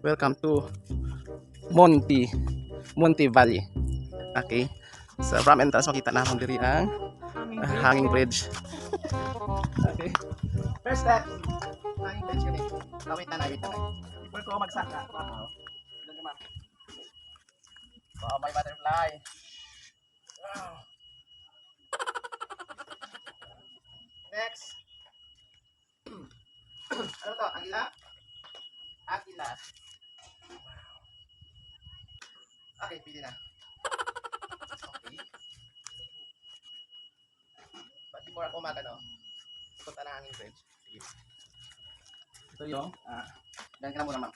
Welcome to Monte Valley. Okay. Sa from entrance makita na akong diri ang hanging bridge. Okay. First step, hanging bridge kami. Wait na. Before ko magsaka. Wow. Oh, may butterfly. Wow. Next. Ano to? Agila? Agila. Okay, pili na. Okay. But before ako punta na hanging bridge. Sige. Ito yung, ganyan ka na muna, ma'am.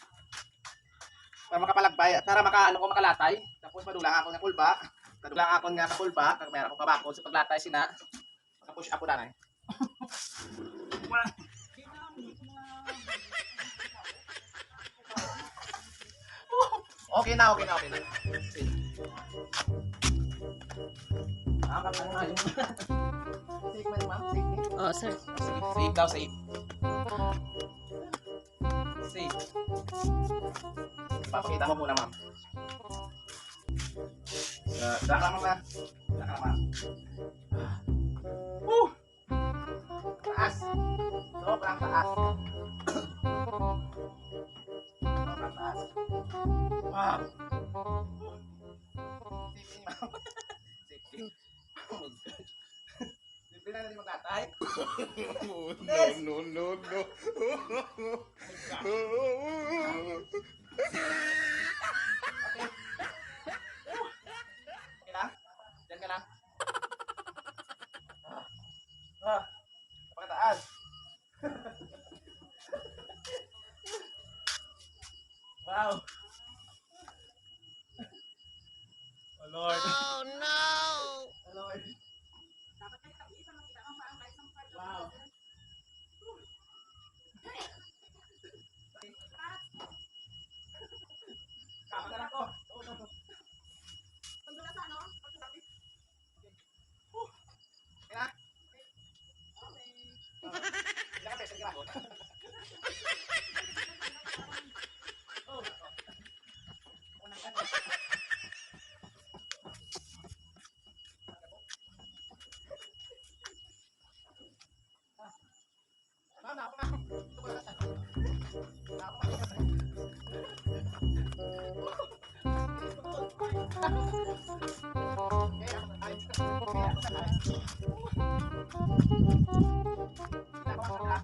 Para makapalagbay, makalatay. Tapos madulang ako ng kulba. Kadulang ako nga kakulba. Kag meron akong kabako. So paglatay sina, makapush ako na. Okay na. Sige. Safe man, ma'am. Safe. Oh, sir. Safe daw, safe. Safe. Papakita mo muna, ma'am. Daka mo na. Daka, ma'am. Taas. Sobrang taas. Sobrang taas. Wow. Safety, ma'am. Safety. Oh my God. Safety na natin maglatay. No. Okay na? Diyan ka na? Napakataas. Wow. Oh Lord. Oh, no! Oh Lord. Wow. Kakagal ako. Kaya?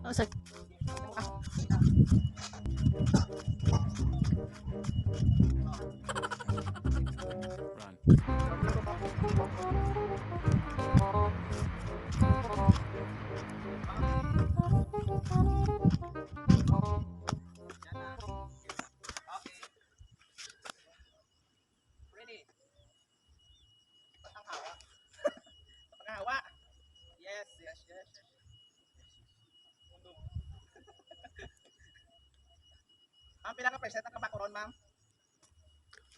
Oh, sir. Ready? Panghawa. Yes. Ang pinaka-percent ang kabakuron, ma'am?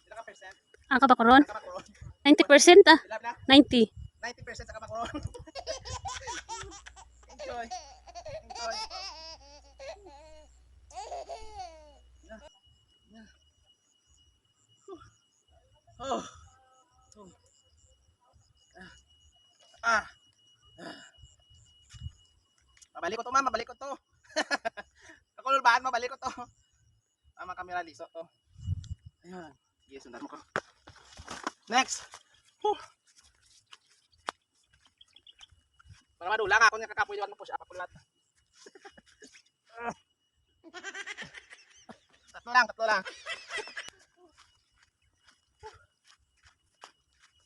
Pinaka-percent? Ang kabakuron? Ang kabakuron? 90% ah. Ilan na? 90. 90% sa kabakuron. Enjoy. Oh. Mabalik ko to. Kakulbaan, mabalik ko to. Mga kamera liso to. Ayan. Sige, sundan mo ko. Next. Para madulang ako nga kakapoy mo push up ako lahat. Tatlo lang.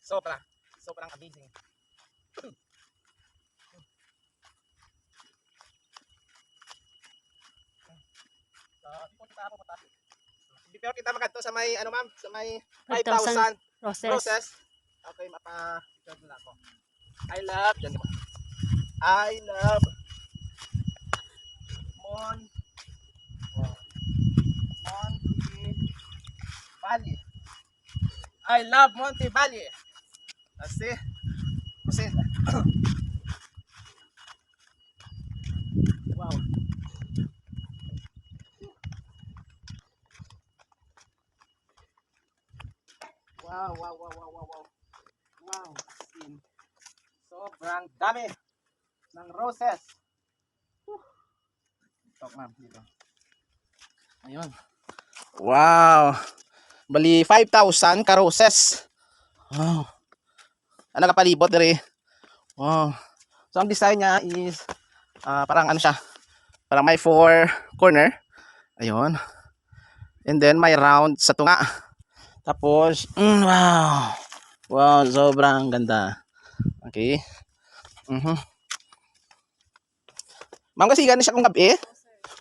Sobrang amazing. Before kita magadto sa may ma'am, sa may 5,000 process. Okay, mapa-picture na ako. I love Monte Valley. I love Monte Valley. Kasi wow. Wow, wow, wow, wow, wow, wow. Wow, as in, sobrang dami ng roses. Ito, ma'am, dito. Ayun. Wow. Bali, 5,000 ka roses. Wow. Ano kapalibot diri? Wow. So, ang design niya is, parang ano siya, parang may four corner. Ayun. And then, may round sa tunga. Tapos, wow. Wow, sobrang ganda. Okay. Ma'am, kasigan na siya kung gabi.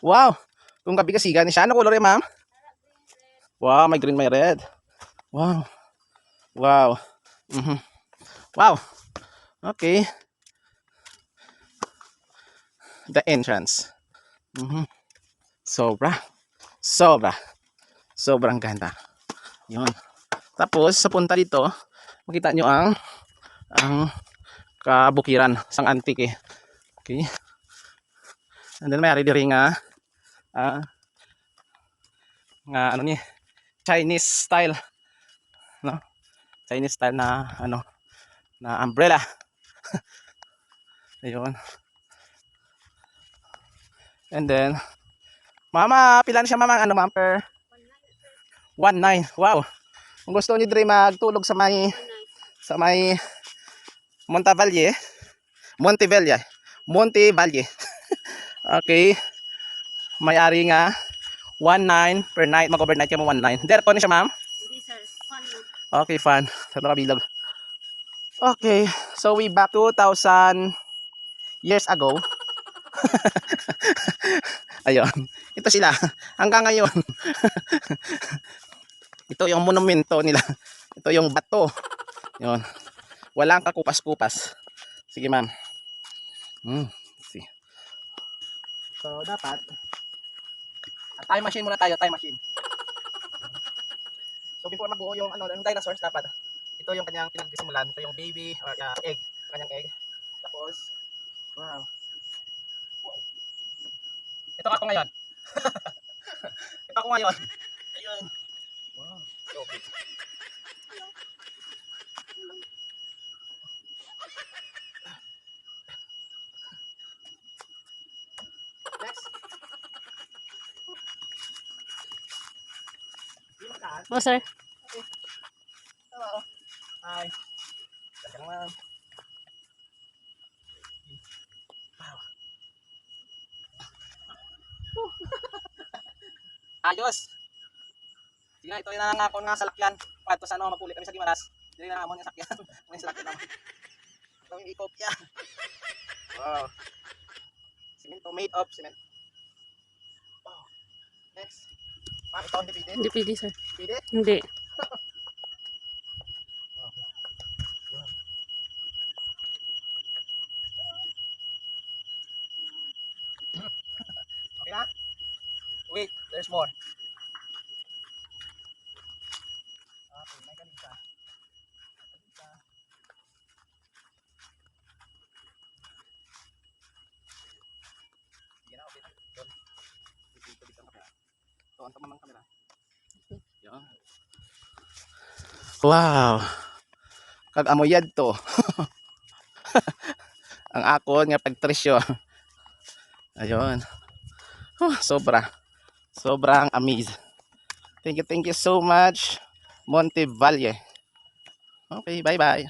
Wow. Kung gabi kasigan na siya. Ano color ma'am? Wow, may green, may red. Wow. Wow. Wow. Okay. The entrance. Sobra. Sobra. Sobrang ganda. Yun. Tapos, sa punta dito, makita nyo ang kabukiran sang antique eh. Okay. And then may ari diri nga ano ni Chinese style, no? Chinese style na ano na umbrella. Ayun. And then mama, pila na siya mama ano ma'am per 19. Wow. Kung gusto niyo diri magtulog sa may Montavalle, Montevalle. Montevalle. Okay. May-ari nga 19 per night, mag-overnight ka mo 19. There po ni siya ma'am? Hindi sir, fun. Okay, fun. Sa nakabilog. Okay, so we back 2,000 years ago. Ayun. Ito sila. Hanggang ngayon. Ito yung monumento nila. Ito yung bato. Yun. Walang kakupas-kupas. Sige ma'am. See. So dapat time machine muna tayo, time machine. So before mabuo yung ano, yung dinosaurs dapat ito yung kanyang pinagsimulan, ito yung baby or egg, kanyang egg. Tapos wow. Ito ako ngayon. Ito ako ngayon. Ayun. Wow. So big. Next. Oh sir. Hello. Hi. Teka naman. Wow. Ayos. Sige na, ito yung nangako nga salakyan. Pato sa ano, mapuli kami sa Gimaras. Dili na amon yung sakyan. May salakyan naman. Ito yung ikopya. Wow. Cemento, made of cement. Wow. Next. Ma'am, ito hindi pwede. Hindi pwede sir. Pwede? Hindi. Okay na? Wait, there's more. Okay, may kanisa. Kanisa. Sige na, okay na. Doon. Dito ang kamera. Doon, ito mamang kamera. Yan. Wow. Kag-amoyad to. Ang akon nga pagtresyo. Ayun. Sobra. Sobrang amazed. Thank you so much, Montevalle. Okay, bye-bye.